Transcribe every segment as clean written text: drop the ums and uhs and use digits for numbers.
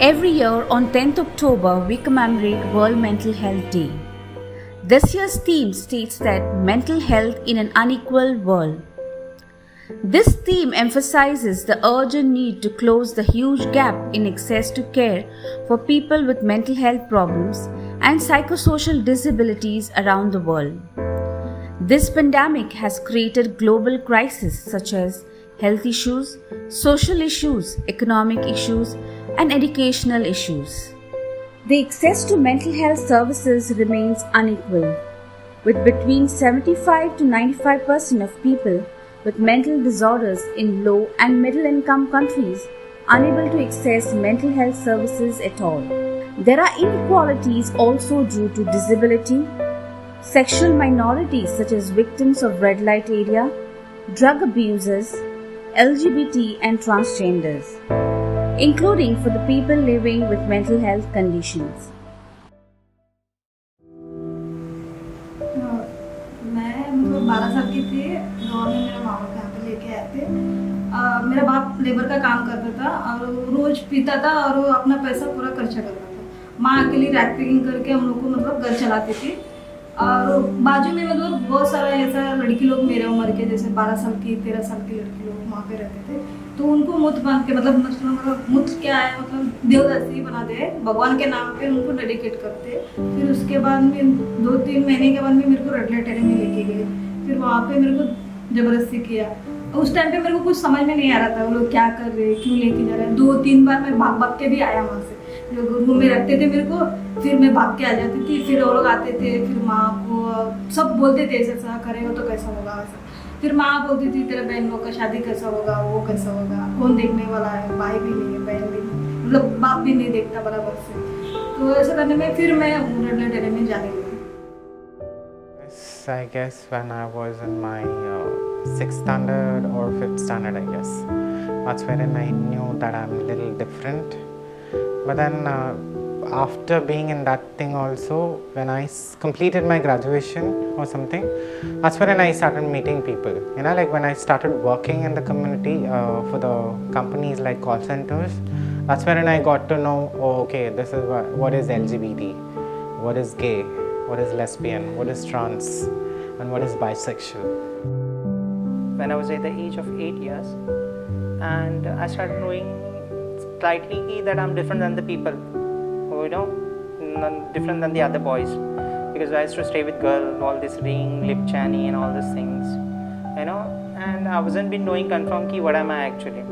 Every year on 10th October, we commemorate World Mental Health Day. This year's theme states that mental health in an unequal world. This theme emphasizes the urgent need to close the huge gap in access to care for people with mental health problems and psychosocial disabilities around the world. This pandemic has created global crises such as health issues, social issues, economic issues, and educational issues. The access to mental health services remains unequal, with between 75 to 95% of people with mental disorders in low and middle income countries unable to access mental health services at all. There are inequalities also due to disability, sexual minorities such as victims of red light area, drug abusers, LGBT and transgenders, including for the people living with mental health conditions. मैं 12 साल की थी, गाँव में मेरे मामा को यहाँ पे लेके आए थे। मेरा बाप लेबर का काम करता था और रोज पीता था और वो अपना पैसा पूरा खर्चा करता था। माँ अकेली रैक पैकिंग करके हम लोग को मतलब घर चलाती थी। और बाजू में मतलब बहुत सारा ऐसा लड़की लोग मेरे उम्र के जैसे 12 साल की 13 साल की लड़की लोग वहाँ पे रहते थे। तो उनको मुत बांध के मतलब मुत क्या है मतलब देवदासी बनाते हैं, भगवान के नाम पे उनको डेडिकेट करते हैं। फिर उसके बाद में 2-3 महीने के बाद में मेरे को रेड लाइट एरिया में लेके गए। फिर वहाँ पे मेरे को ज़बरदस्ती किया। उस टाइम पे मेरे को कुछ समझ में नहीं आ रहा था वो लोग क्या कर रहे हैं, क्यों लेके जा रहे हैं। 2-3 बार मैं भाग के भी आया वहाँ से। लोग रूम में रखते थे मेरे को, फिर मैं भाग के आ जाती थी। फिर वो लोग आते थे, फिर माँ को सब बोलते थे ऐसा करेगा तो कैसा होगा वैसा। फिर माँ बोलती थी तेरे बहन लोग का शादी कैसा होगा, वो कैसा होगा, कौन देखने वाला है, भाई भी नहीं है, बहन भी नहीं, मतलब बाप भी नहीं देखता बराबर से। तो ऐसा करने में फिर मैं रेड लाइट एरिया में जाने लगी। I guess when I was in my 6th standard or 5th standard, I guess. That's wherein I knew that I'm a little different. But then after being in that thing also, when I completed my graduation or something, that's when I started meeting people. You know, like when I started working in the community for the companies like call centers, that's when I got to know, oh, okay, this is what is LGBT, what is gay, what is lesbian, what is trans, and what is bisexual. When I was at the age of 8 years, and I started knowing slightly that I'm different than the people, you know, different than the other boys, because I used to stay with girls, all this ring, lip channy and all these things, you know, and I wasn't been knowing confirm ki what am I actually.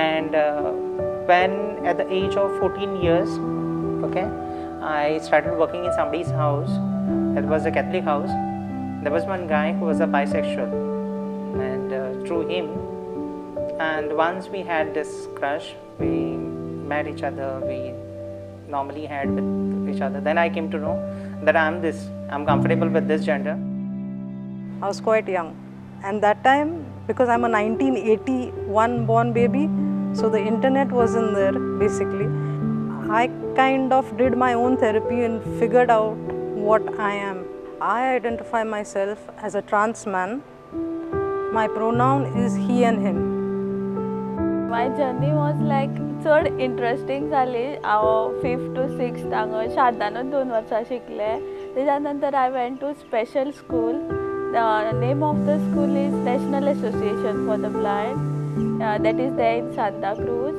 And when at the age of 14 years, okay, I started working in somebody's house. That was a Catholic house. There was one guy who was a bisexual, and through him, and once we had this crush, we met each other, we normally had with each other. Then I came to know that I'm comfortable with this gender. I was quite young, and that time, because I'm a 1981 born baby, so the internet wasn't there basically. I kind of did my own therapy and figured out what I am. I identify myself as a trans man. My pronoun is he and him. My journey was like चड interesting जाली. हांव 5th to 6th हांगा शारदानूच 2 वर्सां शिकले. तेच्या नंतर I went to special school. The name of the school is National Association for the Blind. That is there in Santa Cruz.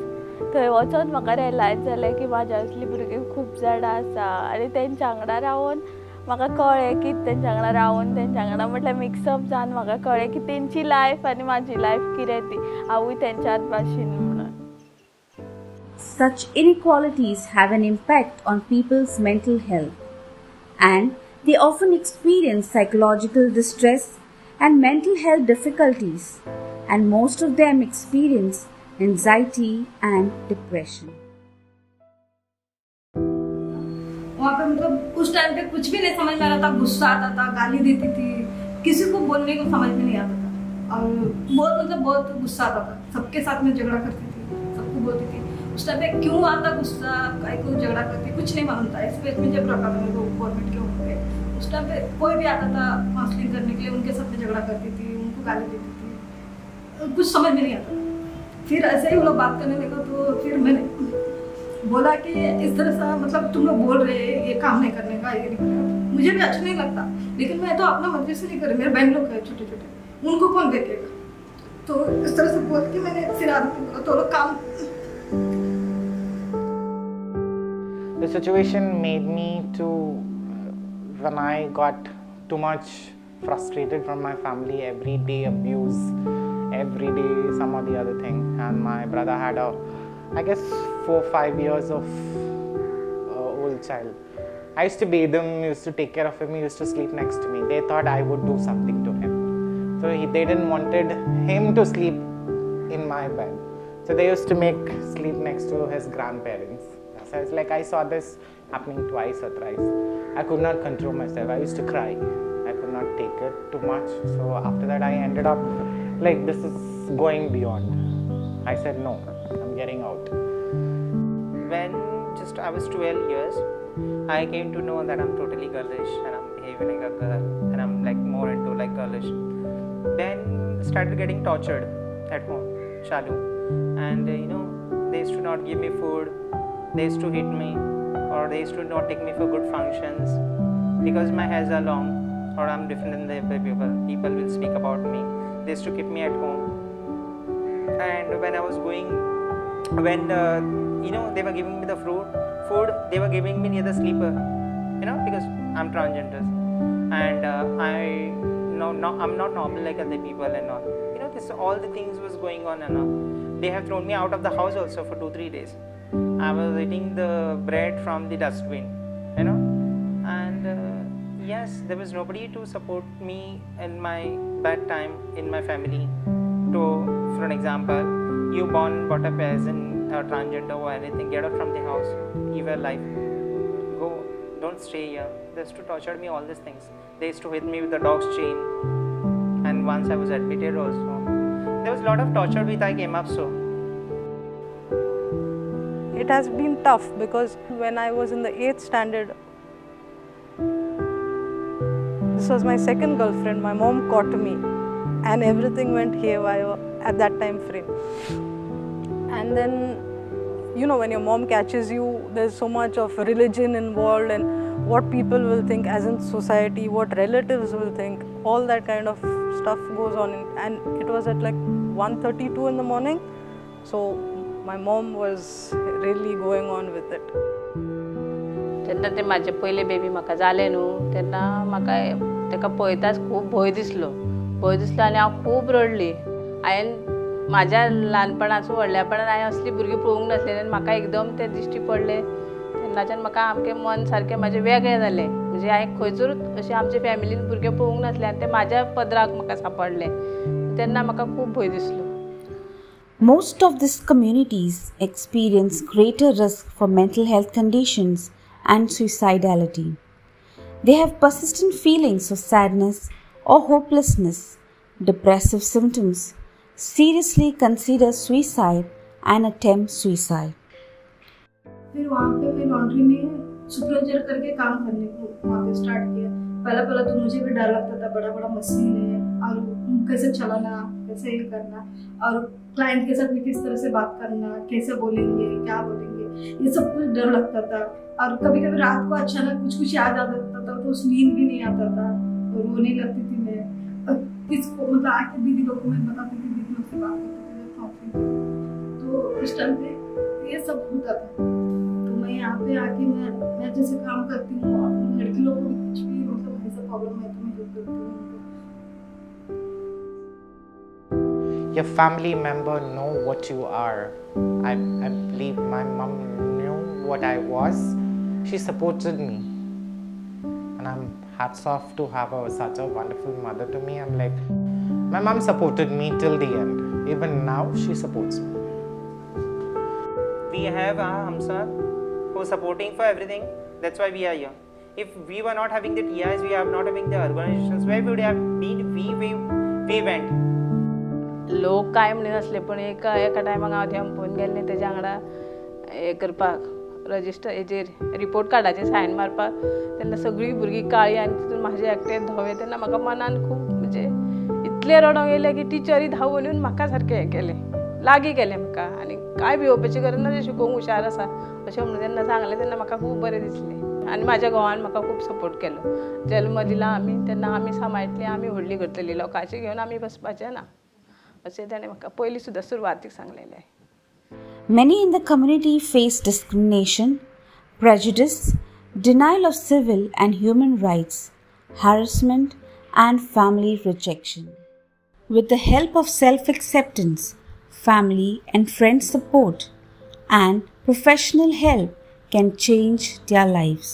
थंय वचून म्हाका रियलायज जालें की म्हाज्या असली भुरगीं खूब जाणां आसा आनी तेंच्या वांगडा रावन म्हाका कळ्ळें की तेंच्या वांगडा रावन तेंच्या वांगडा म्हटल्यार मिक्सअप जावन म्हाका कळ्ळें की तेंची लायफ आनी म्हाजी लायफ कितें ती हांवूय तेंच्याच भाशेन म्हणून. Such inequalities have an impact on people's mental health, and they often experience psychological distress and mental health difficulties, and most of them experience anxiety and depression. वहाँ पे मतलब उस टाइम पे कुछ भी नहीं समझ में आ रहा था, गुस्सा आता था, गाली देती थी, किसी को बोलने को समझ में नहीं आता था और बहुत गुस्सा आता था. सबके साथ में झगड़ा करती थी, सबको बोलती थी. उस टाइम पे क्यों आता गुस्सा, काय को झगड़ा करती, कुछ नहीं मालूम था. स्पेशली जब रखा था मेरे को गवर्नमेंट के होम पे, उस टाइम पे कोई भी आता था काउंसलिंग करने के लिए, उनके साथ में झगड़ा करती थी, उनको गाली देती थी, कुछ समझ में नहीं आता. फिर ऐसे ही वो लोग बात करने लगा तो फिर मैंने बोला कि इस तरह से मतलब तुम लोग बोल रहे ये काम नहीं करने का, ये नहीं करने का, मुझे भी अच्छा नहीं लगता, लेकिन मैं तो अपना मर्जी से नहीं कर रही, मेरे बहन लोग है छोटे छोटे, उनको कौन देखेगा। तो इस तरह से बोल के मैंने फिर आदमी बोला तो लोग काम। The situation made me to, when I got too much frustrated from my family, every day abuse, every day some or the other thing, and my brother had I guess 4-5 years of old child. I used to bathe him, used to take care of him, he used to sleep next to me. They thought I would do something to him. So they didn't wanted him to sleep in my bed. So they used to make sleep next to his grandparents. So it's like I saw this happening twice or thrice. I could not control myself. I used to cry. I could not take it too much. So after that I ended up like, this is going beyond. I said no, I'm getting out. When just I was 12 years, I came to know that I'm totally girlish and I'm behaving like a girl and I'm like more into like girlish. Then started getting tortured at home, Shalu, and they used to not give me food, they used to hit me, or they used to not take me for good functions because my hairs are long or I'm different than the other people. People will speak about me. They used to keep me at home. And when I was going, when they were giving me the food, they were giving me near the sleeper, because I'm transgender, and I'm not normal like other people and all. This all the things was going on and all. They have thrown me out of the house also for 2-3 days. I was eating the bread from the dustbin, and yes, there was nobody to support me in my bad time in my family. For an example, you brought up as in transgender or anything, get out from the house, live your life, go, don't stay here. They used to torture me all these things. They used to hit me with the dog's chain, and once I was admitted also. There was a lot of torture which I came up so. It has been tough because when I was in the 8th standard, this was my second girlfriend, my mom caught me and everything went haywire at that time frame. And then, when your mom catches you, there's so much of religion involved and what people will think as in society, what relatives will think, all that kind of stuff goes on. And it was at like 1:32 in the morning, so my mom was really going on with it. तेन्ना ते माझे पहिले baby म्हाका जाले न्हू तेन्ना म्हाका तेका पळयताच खूब भंय दिसलो आनी हांव खूब रडली. हांवें म्हाज्या ल्हानपणासून व्हडल्यापणान हांवें असली भुरगीं पळोवंक नासलें आनी म्हाका एकदम ते दिश्टी पडले तेन्नाच्यान म्हाका सामकें मन सारकें म्हाजें वेगळें जालें. म्हणजे हांवें खंयसरूच अशें आमचे फॅमिलीन भुरगे पळोवंक नासले आनी ते म्हाज्या पदराक म्हाका सांपडले तेन्ना म्हाका खूब भंय दिसलो. Most of these communities experience greater risk for mental health conditions and suicidality. They have persistent feelings of sadness or hopelessness, depressive symptoms, seriously consider suicide and attempt suicide. फिर वहाँ पे मैं लॉन्ड्री में सुपरवाइजर करके काम करने को वहाँ पे स्टार्ट किया. पहला तो मुझे भी डर लगता था, बड़ा मशीन है और कैसे चलाना, कैसे ये करना और क्लाइंट के साथ में किस तरह से बात करना, कैसे बोलेंगे, क्या बोलेंगे, ये सब कुछ डर लगता था. और कभी रात को अचानक कुछ याद आ जाता था तो उस नींद भी नहीं आता था, रोने लगती थी मैं. और किसको मतलब आके दीदी लोगों को मैं बताती थी, दीदी लोग से बात करती थी, तो उस टाइम पे ये सब होता था. तो मैं यहाँ पे आके मैं जैसे काम करती हूँ, लड़की लोगों को कुछ भी मतलब ऐसा प्रॉब्लम है तो मैं हेल्प करती हूँ. Your family member know what you are. I believe my mom knew what I was. She supported me, and I'm hats off to have such a wonderful mother to me. I'm like, my mom supported me till the end. Even now, she supports me. We have our Hamsa who is supporting for everything. That's why we are here. If we were not having the TIs, we are not having the organizations, where would have been we went? लोक कांय म्हणून नासले पण एका टायमाक हांव थंय पळोवन गेल्लें तेज्या वांगडा हें करपाक रजिस्टर हेजेर रिपोर्ट कार्डाचेर सायन मारपाक तेन्ना सगळीं भुरगीं काळी आनी तितून म्हाजे एकटे धवे तेन्ना म्हाका मनान खूब म्हणजे इतलें रडोंक येयलें की टिचरी धांवून येवन म्हाका सारकें हें केलें. लागीं केलें म्हाका आनी कांय भिवपाची गरज ना, शिकूंक हुशार आसा अशें म्हणून जेन्ना सांगलें तेन्ना म्हाका खूब बरें दिसलें आनी म्हाज्या घोवान म्हाका खूब सपोर्ट केलो. जल्म दिला आमी तेन्ना आमी सांबाळटलीं, आमी व्हडलीं करतलीं, लोकांचें घेवन आमी बसपाचें ना अशें ताणें म्हाका पयलीं सुद्दां सुरवातीक सांगलेलें. Many in the community face discrimination, prejudice, denial of civil and human rights, harassment, and family rejection. With the help of self-acceptance, family and friend support, and professional help can change their lives.